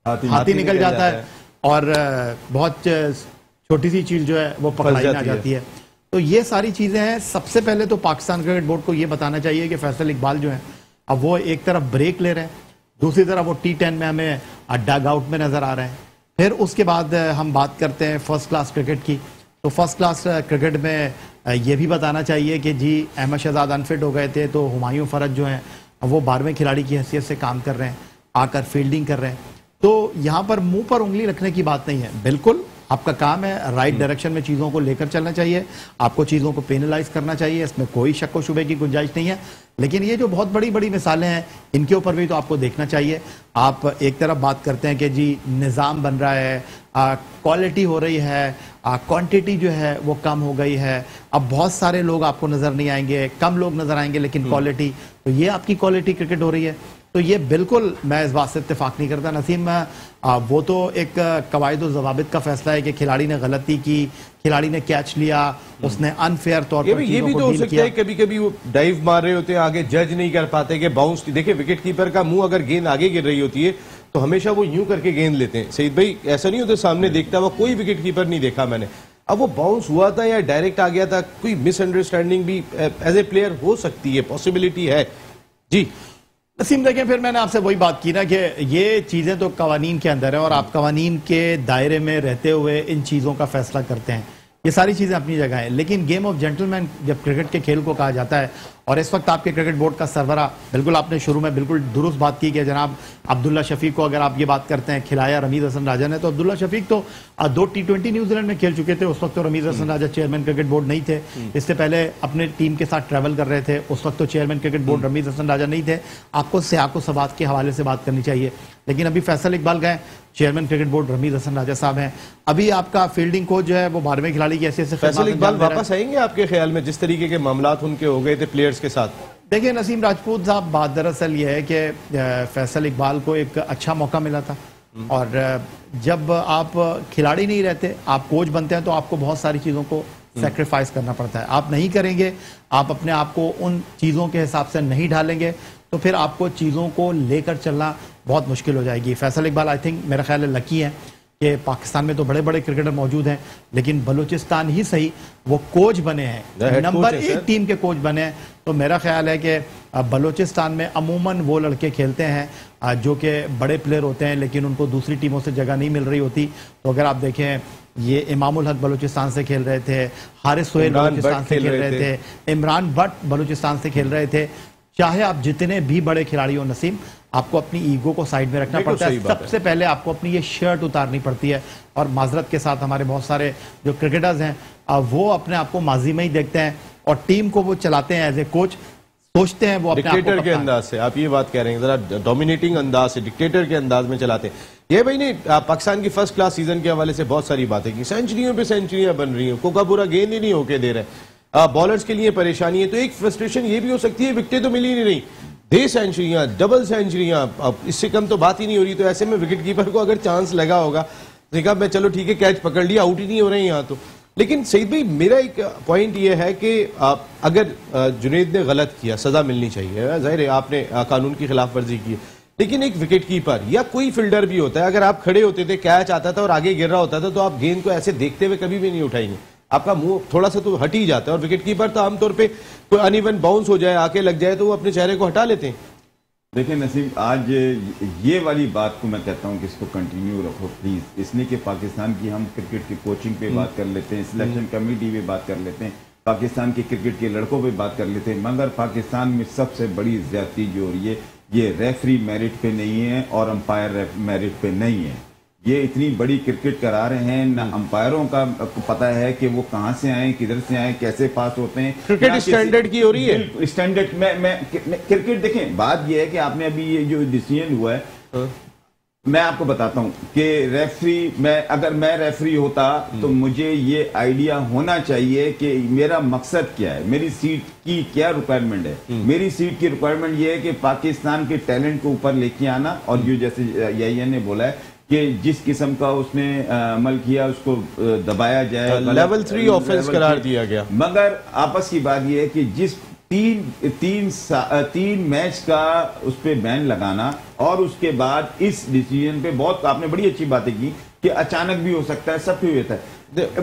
हाथी निकल जाता है और बहुत छोटी सी चीज़ जो है वो पकड़ाई में आ जाती है। तो ये सारी चीज़ें हैं। सबसे पहले तो पाकिस्तान क्रिकेट बोर्ड को ये बताना चाहिए कि फैसल इकबाल जो है अब वो एक तरफ ब्रेक ले रहे हैं, दूसरी तरफ वो T10 में हमें डग आउट में नज़र आ रहे हैं। फिर उसके बाद हम बात करते हैं फर्स्ट क्लास क्रिकेट की, तो फर्स्ट क्लास क्रिकेट में ये भी बताना चाहिए कि जी अहमद शहजाद अनफिट हो गए थे, तो हुमायूं फरज जो हैं वो 12वें खिलाड़ी की हैसियत से काम कर रहे हैं, आकर फील्डिंग कर रहे हैं। तो यहाँ पर मुंह पर उंगली रखने की बात नहीं है, बिल्कुल आपका काम है राइट डायरेक्शन में चीज़ों को लेकर चलना चाहिए, आपको चीज़ों को पेनलाइज करना चाहिए, इसमें कोई शक व शुबे की गुंजाइश नहीं है। लेकिन ये जो बहुत बड़ी बड़ी मिसालें हैं, इनके ऊपर भी तो आपको देखना चाहिए। आप एक तरफ बात करते हैं कि जी निज़ाम बन रहा है, क्वालिटी हो रही है, क्वांटिटी जो है वो कम हो गई है, अब बहुत सारे लोग आपको नज़र नहीं आएंगे, कम लोग नज़र आएंगे, लेकिन क्वालिटी, तो ये आपकी क्वालिटी क्रिकेट हो रही है। तो ये बिल्कुल मैं इस बात से इत्तेफाक नहीं करता नसीम। वो तो एक कवायद और ज़वाबित का फैसला है कि खिलाड़ी ने गलती की, खिलाड़ी ने कैच लिया, उसने अनफेयर तौर पर ये भी तो हो सकता है कभी कभी वो डाइव मार रहे होते हैं, आगे जज नहीं कर पाते कि बाउंस। देखिए विकेट कीपर का मुंह अगर गेंद आगे गिर रही होती है तो हमेशा वो यूं करके गेंद लेते हैं। सईद भाई ऐसा नहीं होता, सामने देखता हुआ कोई विकेट कीपर नहीं देखा मैंने। अब वो बाउंस हुआ था या डायरेक्ट आ गया था, कोई मिसअंडरस्टैंडिंग भी एज ए प्लेयर हो सकती है, पॉसिबिलिटी है जी। नसीम देखें, फिर मैंने आपसे वही बात की ना कि ये चीज़ें तो कवानीन के अंदर है और आप कवानीन के दायरे में रहते हुए इन चीज़ों का फैसला करते हैं। ये सारी चीज़ें अपनी जगह हैं, लेकिन गेम ऑफ जेंटलमैन जब क्रिकेट के खेल को कहा जाता है, और इस वक्त आपके क्रिकेट बोर्ड का सरबरा, बिल्कुल आपने शुरू में बिल्कुल दुरुस्त बात की कि जनाब अब्दुल्ला शफीक को अगर आप ये बात करते हैं खिलाया रमीज हसन राजा ने, तो अब्दुल्ला शफीक तो 2 T20 न्यूजीलैंड में खेल चुके थे। उस वक्त तो रमीज हसन राजा चेयरमैन क्रिकेट बोर्ड नहीं थे, इससे पहले अपने टीम के साथ ट्रैवल कर रहे थे। उस वक्त तो chairman cricket board Ramiz Hasan Raja नहीं थे। आपको सियाको सवात के हवाले से बात करनी चाहिए, लेकिन अभी फैसल इकबाल गए, chairman cricket board Ramiz Hasan Raja साहब हैं। अभी आपका फील्डिंग कोच जो है वो 12वें खिलाड़ी की ऐसे फैसल इकबाल वापस आएंगे आपके ख्याल में, जिस तरीके के मामलात उनके हो गए थे प्लेयर्स के साथ? देखिए नसीम राजपूत साहब, बात दरअसल ये है कि फैसल इकबाल को एक अच्छा मौका मिला था, और जब आप खिलाड़ी नहीं रहते, आप कोच बनते हैं, तो आपको बहुत सारी चीज़ों को सेक्रीफाइस करना पड़ता है। आप नहीं करेंगे, आप अपने आप को उन चीज़ों के हिसाब से नहीं ढालेंगे, तो फिर आपको चीज़ों को लेकर चलना बहुत मुश्किल हो जाएगी। फैसल इकबाल आई थिंक मेरा ख्याल है लकी है कि पाकिस्तान में तो बड़े बड़े क्रिकेटर मौजूद हैं, लेकिन बलूचिस्तान ही सही वो कोच बने हैं, नंबर 1 टीम के कोच बने हैं। तो मेरा ख्याल है कि बलूचिस्तान में अमूमन वो लड़के खेलते हैं जो कि बड़े प्लेयर होते हैं, लेकिन उनको दूसरी टीमों से जगह नहीं मिल रही होती। तो अगर आप देखें, ये इमामुल हक बलूचिस्तान से खेल रहे थे, हारिस सोहेल बलूचिस्तान से खेल रहे थे, इमरान भट्ट बलूचिस्तान से खेल रहे थे। चाहे आप जितने भी बड़े खिलाड़ी हो नसीम, आपको अपनी ईगो को साइड में रखना पड़ता है। सबसे पहले आपको अपनी ये शर्ट उतारनी पड़ती है, और माजरत के साथ हमारे बहुत सारे जो क्रिकेटर्स हैं वो अपने आप को माजी में ही देखते हैं, और टीम को वो चलाते हैं एज ए कोच, सोचते हैं वो अपने डिक्टेटर के अंदाज से। आप ये बात कह रहे हैं, जरा डोमिनेटिंग अंदाज से, डिक्टेटर के अंदाज में चलाते हैं। ये भाई ने पाकिस्तान की फर्स्ट क्लास सीजन के हवाले से बहुत सारी बातें की, सेंचुरियों पे सेंचुरियां बन रही हैं, कोकापुरा गेंद ही नहीं होके दे रहे, बॉलर्स के लिए परेशानी है। तो एक फ्रस्ट्रेशन ये भी हो सकती है, विकेटें तो मिली नहीं रही, 2 सेंचुरियां, डबल सेंचुरियां, अब इससे कम तो बात ही नहीं हो रही। तो ऐसे में विकेट कीपर को अगर चांस लगा होगा, देखा मैं चलो ठीक है कैच पकड़ लिया, आउट ही नहीं हो रहे हैं यहाँ तो। लेकिन सईद भाई मेरा एक पॉइंट ये है कि अगर जुनैद ने गलत किया, सजा मिलनी चाहिए, जाहिर है आपने कानून की खिलाफ वर्जी की, लेकिन एक विकेट कीपर या कोई फील्डर भी होता है, अगर आप खड़े होते थे, कैच आता था और आगे गिर रहा होता था, तो आप गेंद को ऐसे देखते हुए कभी भी नहीं उठाएंगे, आपका मुंह थोड़ा सा तो हट ही जाता है। और विकेट कीपर तो आमतौर पे कोई अनइवन बाउंस हो जाए, आके लग जाए, तो वो अपने चेहरे को हटा लेते हैं। देखिए नसीब, आज ये वाली बात को मैं कहता हूँ कि इसको कंटिन्यू रखो प्लीज, इसलिए कि पाकिस्तान की हम क्रिकेट की कोचिंग पे बात कर लेते हैं, सिलेक्शन कमेटी पे बात कर लेते हैं, पाकिस्तान के क्रिकेट के लड़कों पे बात कर लेते हैं, मगर पाकिस्तान में सबसे बड़ी ज्यादती जो हो रही है ये रेफरी मेरिट पे नहीं है और अंपायर मेरिट पे नहीं है। ये इतनी बड़ी क्रिकेट करा रहे हैं, ना अंपायरों का पता है कि वो कहां से आए, किधर से आए, कैसे पास होते हैं। क्रिकेट स्टैंडर्ड की हो रही है, स्टैंडर्ड में क्रिकेट देखें। बात ये है कि आपने अभी ये जो डिसीजन हुआ है, मैं आपको बताता हूं कि अगर मैं रेफरी होता तो मुझे ये आइडिया होना चाहिए कि मेरा मकसद क्या है, मेरी सीट की क्या रिक्वायरमेंट है। मेरी सीट की रिक्वायरमेंट ये है कि पाकिस्तान के टैलेंट को ऊपर लेके आना, और जो जैसे YN ने बोला है कि जिस किस्म का उसने अमल किया उसको दबाया जाए, लेवल 3 ऑफेंस करार दिया गया। मगर आपस की बात यह है कि जिस तीन मैच का उस पर बैन लगाना, और उसके बाद इस डिसीजन पे बहुत आपने बड़ी अच्छी बातें की कि अचानक भी हो सकता है, सब भी होता है,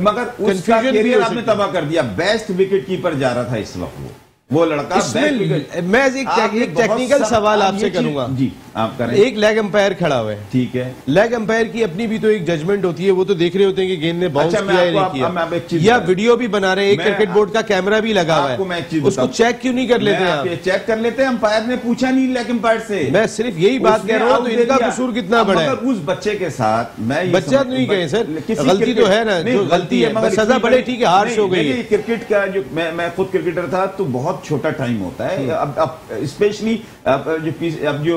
मगर उसका कैरियर आपने तबाह कर दिया। बेस्ट विकेट कीपर जा रहा था इस वक्त वो लड़का। मैं एक टेक्निकल सवाल आपसे करूंगा जी, आप करें। एक लेग अंपायर खड़ा हुआ है, ठीक है, लेग अंपायर की अपनी भी तो एक जजमेंट होती है, वो तो देख रहे होते हैं कि गेंद ने बाउंस किया है नहीं किया, या वीडियो भी बना रहे हैं, एक क्रिकेट बोर्ड का कैमरा भी लगा हुआ है, उसको चेक क्यों नहीं कर लेते हैं? चेक कर लेते हैं, अंपायर ने पूछा नहीं लेग अंपायर से। मैं सिर्फ यही बात कह रहा हूँ, तो इनका कसूर कितना बड़ा है? उस बच्चे के साथ मैं बच्चा तो नहीं कहे सर, गलती तो है ना, जो गलती है सजा बड़े ठीक है, हार्श हो गई। क्रिकेट का जो मैं खुद क्रिकेटर था, तो बहुत छोटा टाइम होता है। अब स्पेशली अब जो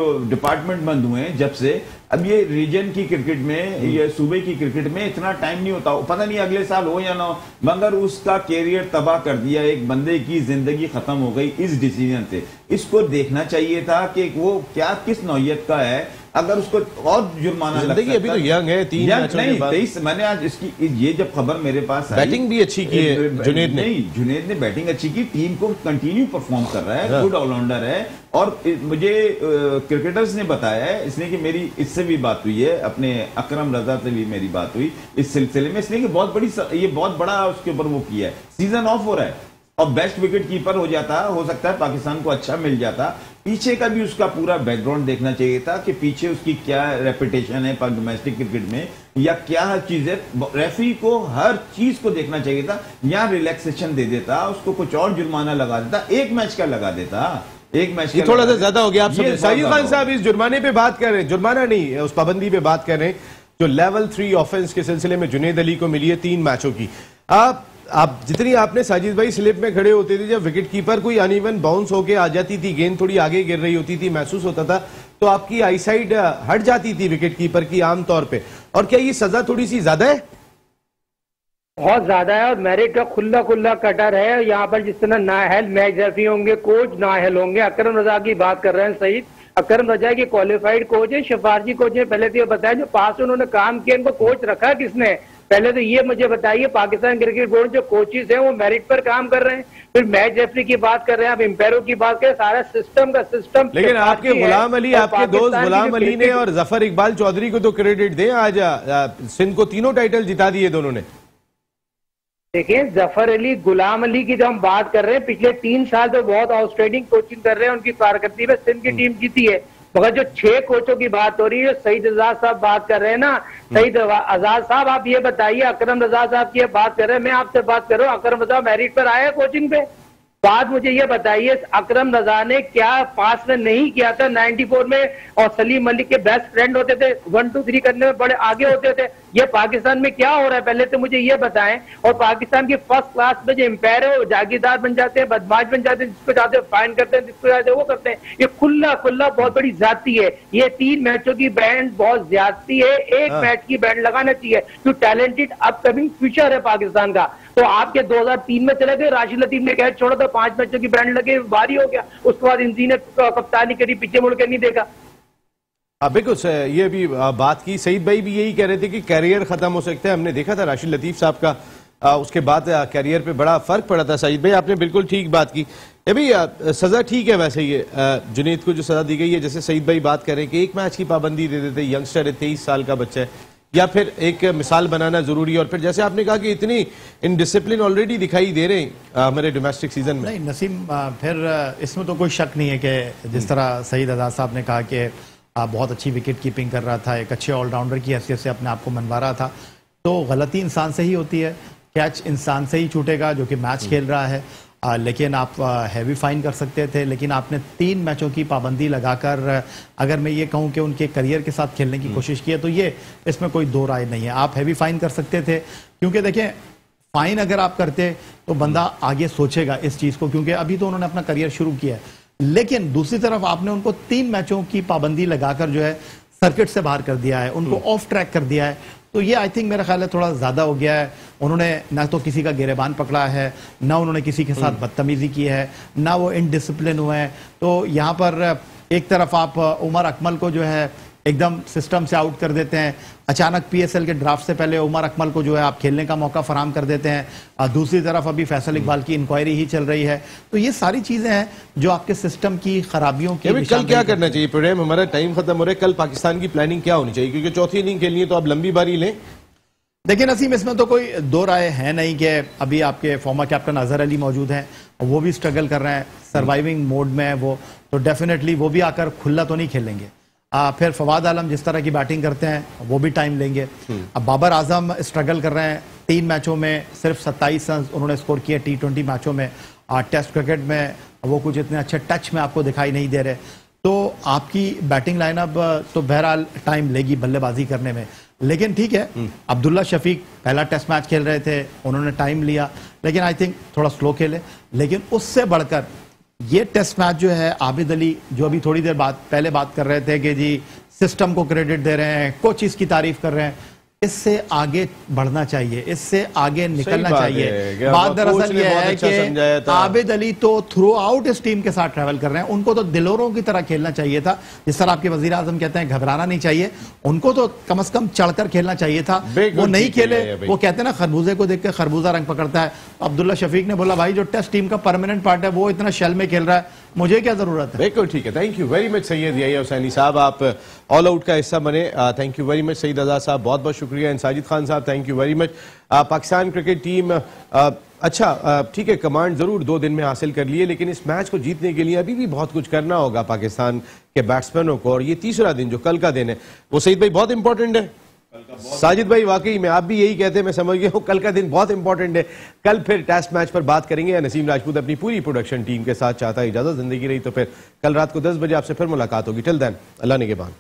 डिपार्टमेंट बंद हुए हैं जब से, अब ये रीजन की क्रिकेट में, ये सूबे की क्रिकेट में इतना टाइम नहीं होता, पता नहीं अगले साल हो या ना हो, मगर उसका कैरियर तबाह कर दिया, एक बंदे की जिंदगी खत्म हो गई इस डिसीजन से। इसको देखना चाहिए था कि वो क्या किस नौयत का है, अगर उसको और जुर्माना लग सकता, अभी तो यंग है, 3 मैचों के बाद 23। मैंने आज इसकी ये जब खबर मेरे पास आई, बैटिंग भी अच्छी की है जुनेद ने, नहीं जुनेद ने बैटिंग अच्छी की, टीम को कंटिन्यू परफॉर्म कर रहा है, गुड ऑलराउंडर है। और मुझे क्रिकेटर्स ने बताया है, इसने कि मेरी इससे भी बात हुई है, अपने अकरम रजा से भी मेरी बात हुई इस सिलसिले में, इसने कि बहुत बड़ा उसके ऊपर वो किया है, सीजन ऑफ हो रहा है और बेस्ट विकेट कीपर हो जाता, हो सकता है पाकिस्तान को अच्छा मिल जाता। पीछे का भी उसका पूरा बैकग्राउंड देखना चाहिए था कि पीछे उसकी क्या रेपुटेशन है डोमेस्टिक क्रिकेट में, या क्या चीज है। रेफरी को हर चीज को देखना चाहिए था, यहाँ रिलैक्सेशन दे देता, उसको कुछ और जुर्माना लगा देता, एक मैच का लगा देता, एक मैच ये थोड़ा सा ज्यादा हो गया। आप साजिद खान साहब इस जुर्माने पे बात कर रहे हैं, जुर्माना नहीं, उस पाबंदी पे बात कर रहे हैं जो लेवल 3 ऑफेंस के सिलसिले में जुनेद अली को मिली है 3 मैचों की। आप जितनी आपने साजिद भाई स्लिप में खड़े होते थे, जब विकेट कीपर कोई अनइवन बाउंस होके आ जाती थी, गेंद थोड़ी आगे गिर रही होती थी, महसूस होता था, तो आपकी आईसाइड हट जाती थी विकेट कीपर की आमतौर पे। और क्या ये सजा थोड़ी सी ज्यादा है? बहुत ज्यादा है, और मेरिट का खुला खुला कटर है यहाँ पर। जिस तरह नाअहल मैच रेफरी होंगे, कोच नाअहल होंगे। अकरम रजा की बात कर रहे हैं सईद, अकरम रजा की क्वालिफाइड कोच है, सिफारशी कोच है। पहले तो ये बताया जो पास उन्होंने काम किया, इनको कोच रखा किसने? पहले तो ये मुझे बताइए। पाकिस्तान क्रिकेट बोर्ड जो कोचेस हैं वो मेरिट पर काम कर रहे हैं, फिर मैच रेफरी की बात कर रहे हैं, आप एम्पायरों की बात करें, सारा सिस्टम का सिस्टम। लेकिन आपके गुलाम अली, आपके दोस्त गुलाम अली ने और जफर इकबाल चौधरी को तो क्रेडिट दें, आज सिंध को 3 टाइटल जिता दिए दोनों ने। देखिए जफर अली, गुलाम अली की जब हम बात कर रहे हैं, पिछले 3 साल तो बहुत आउटस्टैंडिंग कोचिंग कर रहे हैं, उनकी कारकर्दगी में सिंध की टीम जीती है। मगर जो 6 कोचों की बात हो रही है, सईद आजाद साहब बात कर रहे हैं ना, सईद आजाद साहब आप ये बताइए, अकरम रजा साहब की बात कर रहे हैं, मैं आपसे बात कर रहा हूँ, अकरम रजा मेरिट पर आया कोचिंग पे? बात मुझे ये बताइए, अकरम रजा ने क्या पास में नहीं किया था 94 में? और सलीम मलिक के बेस्ट फ्रेंड होते थे, 1 2 3 करने में बड़े आगे होते थे। ये पाकिस्तान में क्या हो रहा है पहले तो मुझे ये बताएं। और पाकिस्तान की फर्स्ट क्लास में जो एम्पायर है वो जागीरदार बन जाते हैं, बदमाश बन जाते हैं, जिसको चाहते फाइन करते हैं, जिसको चाहते वो करते हैं। ये खुला बहुत बड़ी ज्यादती है। ये 3 मैचों की बैंड बहुत ज्यादती है, एक मैच की बैंड लगाना चाहिए। जो टैलेंटेड अपकमिंग फ्यूचर है पाकिस्तान का, तो आपके 2003 में चले गए, राशिद लतीफ ने कैच छोड़ा था, 5 मैचों की बैंड लगे, बारी हो गया। उसके बाद इंजी ने कप्तानी करी, पीछे मुड़ के नहीं देखा। बिल्कुल ये भी बात की, सईद भाई भी यही कह रहे थे कि कैरियर खत्म हो सकता है। हमने देखा था राशिद लतीफ साहब का उसके बाद कैरियर पे बड़ा फर्क पड़ा था। सईद भाई आपने बिल्कुल ठीक बात की। भाई सजा ठीक है वैसे, ये जुनेद को जो सजा दी गई है, जैसे सईद भाई बात करें कि 1 मैच की पाबंदी दे देते, यंगस्टर है, 23 साल का बच्चा है, या फिर एक मिसाल बनाना जरूरी है। और फिर जैसे आपने कहा कि इतनी इनडिसिप्लिन ऑलरेडी दिखाई दे रहे हैं हमारे डोमेस्टिक सीजन में। नहीं नसीम, फिर इसमें तो कोई शक नहीं है कि जिस तरह सईद आजाद साहब ने कहा कि बहुत अच्छी विकेट कीपिंग कर रहा था, एक अच्छे ऑलराउंडर की हैसियत से अपने आप को मनवा रहा था, तो गलती इंसान से ही होती है, कैच इंसान से ही छूटेगा जो कि मैच खेल रहा है। लेकिन आप हैवी फाइन कर सकते थे, लेकिन आपने 3 मैचों की पाबंदी लगाकर अगर मैं ये कहूं कि उनके करियर के साथ खेलने की कोशिश की है, तो ये इसमें कोई 2 राय नहीं है। आप हैवी फाइन कर सकते थे, क्योंकि देखें फाइन अगर आप करते तो बंदा आगे सोचेगा इस चीज़ को, क्योंकि अभी तो उन्होंने अपना करियर शुरू किया है। लेकिन दूसरी तरफ आपने उनको 3 मैचों की पाबंदी लगाकर जो है सर्किट से बाहर कर दिया है, उनको ऑफ ट्रैक कर दिया है। तो ये आई थिंक मेरा ख्याल है थोड़ा ज़्यादा हो गया है। उन्होंने ना तो किसी का गिरेबान पकड़ा है, ना उन्होंने किसी के साथ बदतमीजी की है, ना वो इनडिसिप्लिन हुए हैं। तो यहाँ पर एक तरफ आप उमर अकमल को जो है एकदम सिस्टम से आउट कर देते हैं, अचानक पीएसएल के ड्राफ्ट से पहले उमर अकमल को जो है आप खेलने का मौका फराहम कर देते हैं। दूसरी तरफ अभी फैसल इकबाल की इंक्वायरी ही चल रही है। तो ये सारी चीजें हैं जो आपके सिस्टम की खराबियों की। कल क्या करना चाहिए प्रोग्राम? हमारा टाइम खत्म हो रहा है। कल पाकिस्तान की प्लानिंग क्या होनी चाहिए, क्योंकि चौथी इनिंग खेलनी है तो आप लंबी बारी लें। देखिए नसीम, इसमें तो कोई 2 राय है नहीं कि अभी आपके फॉर्मर कैप्टन अजहर अली मौजूद हैं, वो भी स्ट्रगल कर रहे हैं, सर्वाइविंग मोड में है वो, तो डेफिनेटली वो भी आकर खुला तो नहीं खेलेंगे। फिर फवाद आलम जिस तरह की बैटिंग करते हैं वो भी टाइम लेंगे। अब बाबर आजम स्ट्रगल कर रहे हैं, 3 मैचों में सिर्फ 27 रन उन्होंने स्कोर किए T20 मैचों में। टेस्ट क्रिकेट में वो कुछ इतने अच्छे टच में आपको दिखाई नहीं दे रहे। तो आपकी बैटिंग लाइनअप तो बहरहाल टाइम लेगी बल्लेबाजी करने में, लेकिन ठीक है। अब्दुल्ला शफीक पहला टेस्ट मैच खेल रहे थे, उन्होंने टाइम लिया, लेकिन आई थिंक थोड़ा स्लो खेले। लेकिन उससे बढ़कर ये टेस्ट मैच जो है, आबिद अली जो अभी थोड़ी देर बाद पहले बात कर रहे थे कि जी सिस्टम को क्रेडिट दे रहे हैं, कोचिस की तारीफ कर रहे हैं, इससे आगे बढ़ना चाहिए, इससे आगे निकलना चाहिए। बात दरअसल ये है कि आबिद अली तो थ्रू आउट इस टीम के साथ ट्रैवल कर रहे हैं, उनको तो दिलोरों की तरह खेलना चाहिए था। जिस तरह आपके वजीर आजम कहते हैं घबराना नहीं चाहिए, उनको तो कम से कम चढ़कर खेलना चाहिए था। वो नहीं खेले। वो कहते हैं ना खरबूजे को देख के खरबूजा रंग पकड़ता है। अब्दुल्ला शफीक ने बोला भाई जो टेस्ट टीम का परमानेंट पार्ट है वो इतना शेल में खेल रहा है, मुझे क्या जरूरत है। बिल्कुल ठीक है, thank you very much Syed Yahya Hussaini साहब, आप ऑल आउट का हिस्सा बने। Thank you very much Saeed Azad साहब, बहुत बहुत शुक्रिया। साजिद खान साहब thank you very much. Pakistan cricket team अच्छा ठीक है, कमांड जरूर 2 दिन में हासिल कर लिए, लेकिन इस मैच को जीतने के लिए अभी भी बहुत कुछ करना होगा पाकिस्तान के बैट्समैनों को। और ये तीसरा दिन जो कल का दिन है वो सईद भाई बहुत इंपॉर्टेंट है। साजिद भाई वाकई में आप भी यही कहते हैं, मैं समझ गया हूँ, कल का दिन बहुत इंपॉर्टेंट है। कल फिर टेस्ट मैच पर बात करेंगे। नसीम राजपूत अपनी पूरी प्रोडक्शन टीम के साथ चाहता है इजाजत, जिंदगी रही तो फिर कल रात को 10 बजे आपसे फिर मुलाकात होगी। टिल देन अल्लाह निगहबान।